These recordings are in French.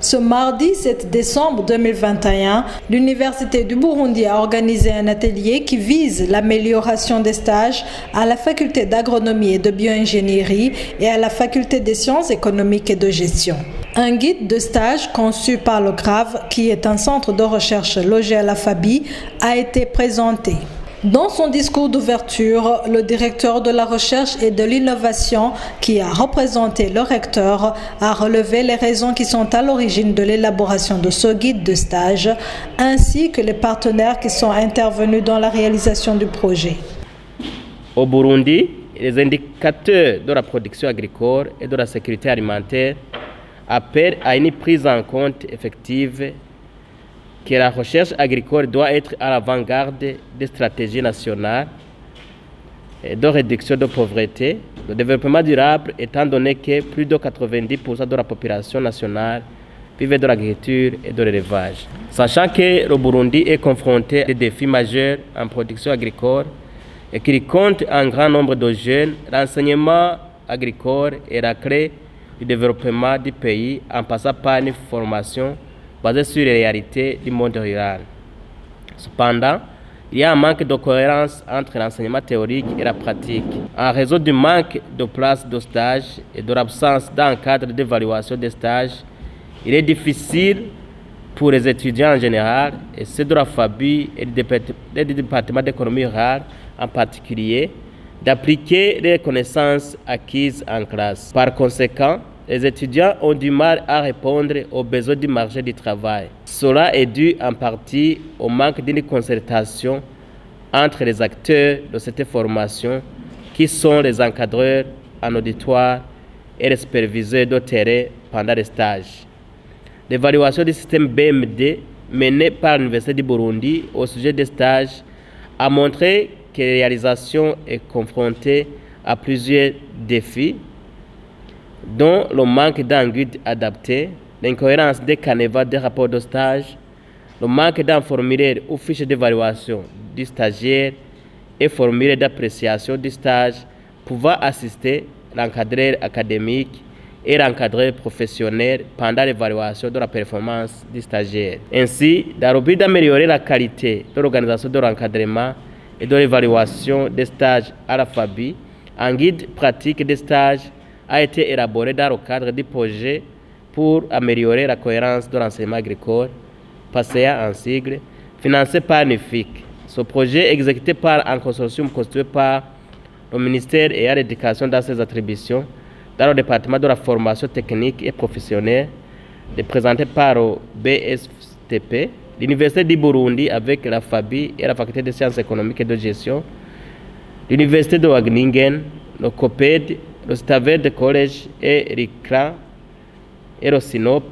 Ce mardi 7 décembre 2021, l'Université du Burundi a organisé un atelier qui vise l'amélioration des stages à la faculté d'agronomie et de bioingénierie et à la faculté des sciences économiques et de gestion. Un guide de stage conçu par le CRAV, qui est un centre de recherche logé à la FABI, a été présenté. Dans son discours d'ouverture, le directeur de la recherche et de l'innovation, qui a représenté le recteur, a relevé les raisons qui sont à l'origine de l'élaboration de ce guide de stage, ainsi que les partenaires qui sont intervenus dans la réalisation du projet. Au Burundi, les indicateurs de la production agricole et de la sécurité alimentaire appellent à une prise en compte effective que la recherche agricole doit être à l'avant-garde des stratégies nationales de réduction de pauvreté, de développement durable, étant donné que plus de 90% de la population nationale vivent de l'agriculture et de l'élevage. Sachant que le Burundi est confronté à des défis majeurs en production agricole et qu'il compte un grand nombre de jeunes, l'enseignement agricole est la clé du développement du pays en passant par une formation basée sur les réalités du monde rural. Cependant, il y a un manque de cohérence entre l'enseignement théorique et la pratique. En raison du manque de places de stage et de l'absence d'un cadre d'évaluation des stages, il est difficile pour les étudiants en général, et ceux de la FABI et du département d'économie rurale en particulier, d'appliquer les connaissances acquises en classe. Par conséquent, les étudiants ont du mal à répondre aux besoins du marché du travail. Cela est dû en partie au manque d'une concertation entre les acteurs de cette formation, qui sont les encadreurs en auditoire et les superviseurs de terrain pendant les stages. L'évaluation du système BMD menée par l'Université du Burundi au sujet des stages a montré que la réalisation est confrontée à plusieurs défis, dont le manque d'un guide adapté, l'incohérence des canevas des rapports de stage, le manque d'un formulaire ou fiche d'évaluation du stagiaire et formulaire d'appréciation du stage pouvant assister l'encadreur académique et l'encadreur professionnel pendant l'évaluation de la performance du stagiaire. Ainsi, dans le but d'améliorer la qualité de l'organisation de l'encadrement et de l'évaluation des stages à la FABI, un guide pratique des stages a été élaboré dans le cadre du projet pour améliorer la cohérence de l'enseignement agricole, PASEA en sigle, financé par NUFIC. Ce projet, exécuté par un consortium constitué par le ministère et à l'éducation dans ses attributions, dans le département de la formation technique et professionnelle, est présenté par le BSTP, l'Université du Burundi avec la FABI et la Faculté des sciences économiques et de gestion, l'Université de Wageningen, le COPED, le Staverde College et l'ICRA et le SINOP,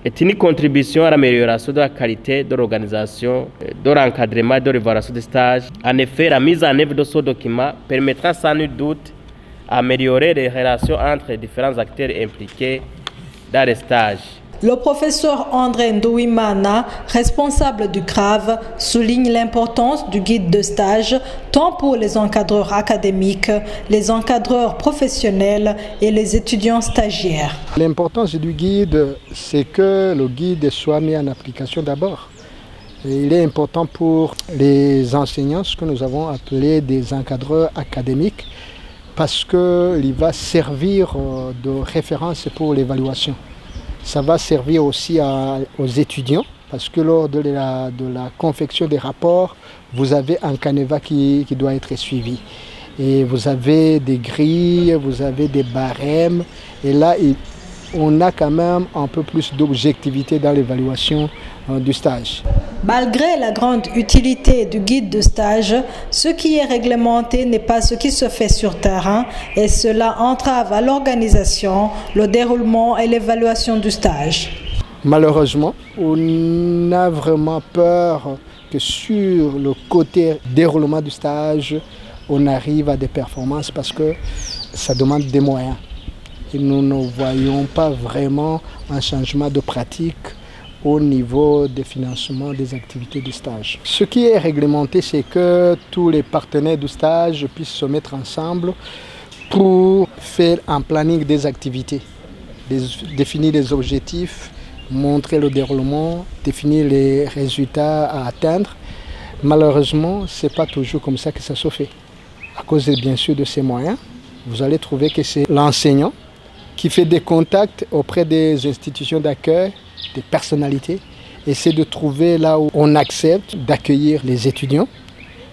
est une contribution à l'amélioration de la qualité de l'organisation, de l'encadrement et de l'évaluation des stages. En effet, la mise en œuvre de ce document permettra sans nul doute d'améliorer les relations entre les différents acteurs impliqués dans les stages. Le professeur André Ndouimana, responsable du CRAV, souligne l'importance du guide de stage tant pour les encadreurs académiques, les encadreurs professionnels et les étudiants stagiaires. L'importance du guide, c'est que le guide soit mis en application d'abord. Il est important pour les enseignants, ce que nous avons appelé des encadreurs académiques, parce qu'il va servir de référence pour l'évaluation. Ça va servir aussi aux étudiants parce que lors de la confection des rapports, vous avez un canevas qui doit être suivi. Et vous avez des grilles, vous avez des barèmes. Et là, on a quand même un peu plus d'objectivité dans l'évaluation du stage. Malgré la grande utilité du guide de stage, ce qui est réglementé n'est pas ce qui se fait sur terrain et cela entrave à l'organisation, le déroulement et l'évaluation du stage. Malheureusement, on a vraiment peur que sur le côté déroulement du stage, on arrive à des performances parce que ça demande des moyens. Et nous ne voyons pas vraiment un changement de pratique au niveau des financements des activités de stage. Ce qui est réglementé, c'est que tous les partenaires du stage puissent se mettre ensemble pour faire un planning des activités. définir les objectifs, montrer le déroulement, définir les résultats à atteindre. Malheureusement, ce n'est pas toujours comme ça que ça se fait. À cause bien sûr de ces moyens, vous allez trouver que c'est l'enseignant qui fait des contacts auprès des institutions d'accueil, des personnalités, essaie de trouver là où on accepte d'accueillir les étudiants.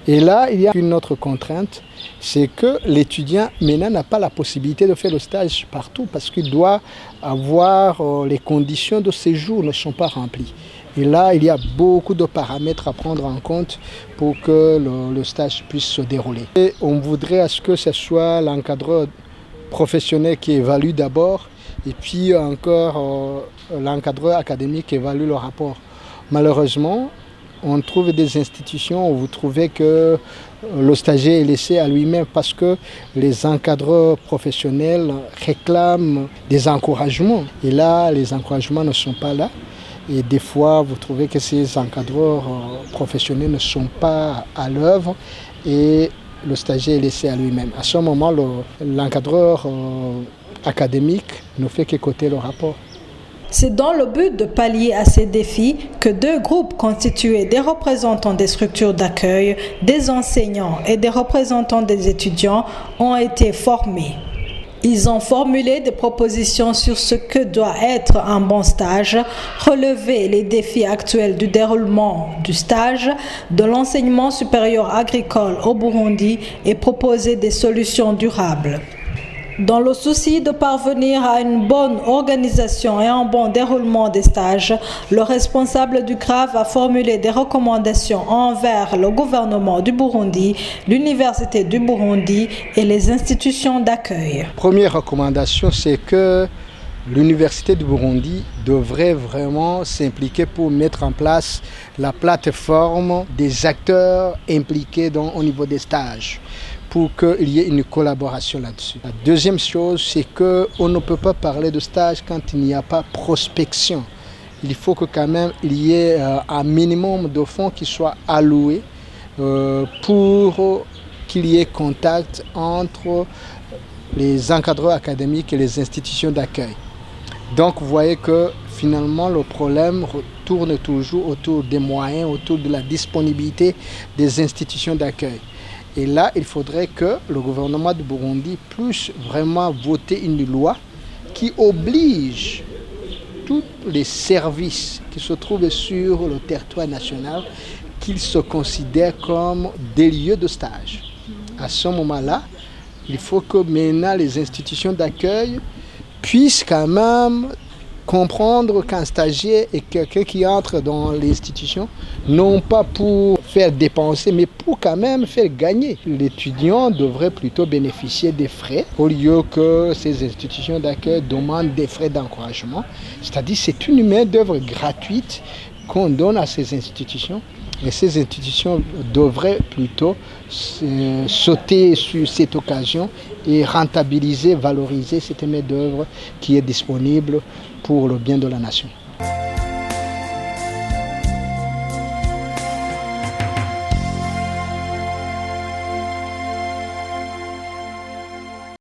Et là, il y a une autre contrainte, c'est que l'étudiant maintenant n'a pas la possibilité de faire le stage partout parce qu'il doit avoir les conditions de séjour ne sont pas remplies. Et là, il y a beaucoup de paramètres à prendre en compte pour que le stage puisse se dérouler. Et on voudrait à ce que ce soit l'encadreur professionnel qui évalue d'abord et puis encore l'encadreur académique qui évalue le rapport. Malheureusement, on trouve des institutions où vous trouvez que le stagiaire est laissé à lui-même parce que les encadreurs professionnels réclament des encouragements. Et là, les encouragements ne sont pas là. Et des fois, vous trouvez que ces encadreurs professionnels ne sont pas à l'œuvre et le stagiaire est laissé à lui-même. À ce moment, l'encadreur académique ne fait qu'écouter le rapport. C'est dans le but de pallier à ces défis que 2 groupes constitués des représentants des structures d'accueil, des enseignants et des représentants des étudiants ont été formés. Ils ont formulé des propositions sur ce que doit être un bon stage, relever les défis actuels du déroulement du stage, de l'enseignement supérieur agricole au Burundi et proposer des solutions durables. Dans le souci de parvenir à une bonne organisation et un bon déroulement des stages, le responsable du CRAV a formulé des recommandations envers le gouvernement du Burundi, l'Université du Burundi et les institutions d'accueil. Première recommandation, c'est que l'Université du Burundi devrait vraiment s'impliquer pour mettre en place la plateforme des acteurs impliqués au niveau des stages, pour qu'il y ait une collaboration là-dessus. La deuxième chose, c'est qu'on ne peut pas parler de stage quand il n'y a pas prospection. Il faut que quand même il y ait un minimum de fonds qui soient alloués pour qu'il y ait contact entre les encadreurs académiques et les institutions d'accueil. Donc vous voyez que finalement le problème tourne toujours autour des moyens, autour de la disponibilité des institutions d'accueil. Et là, il faudrait que le gouvernement du Burundi puisse vraiment voter une loi qui oblige tous les services qui se trouvent sur le territoire national qu'ils se considèrent comme des lieux de stage. À ce moment-là, il faut que maintenant les institutions d'accueil puissent quand même comprendre qu'un stagiaire est quelqu'un qui entre dans l'institution, non pas pour faire dépenser, mais pour quand même faire gagner. L'étudiant devrait plutôt bénéficier des frais, au lieu que ces institutions d'accueil demandent des frais d'encouragement. C'est-à-dire que c'est une main-d'œuvre gratuite qu'on donne à ces institutions. Et ces institutions devraient plutôt sauter sur cette occasion et rentabiliser, valoriser cette main-d'œuvre qui est disponible pour le bien de la nation.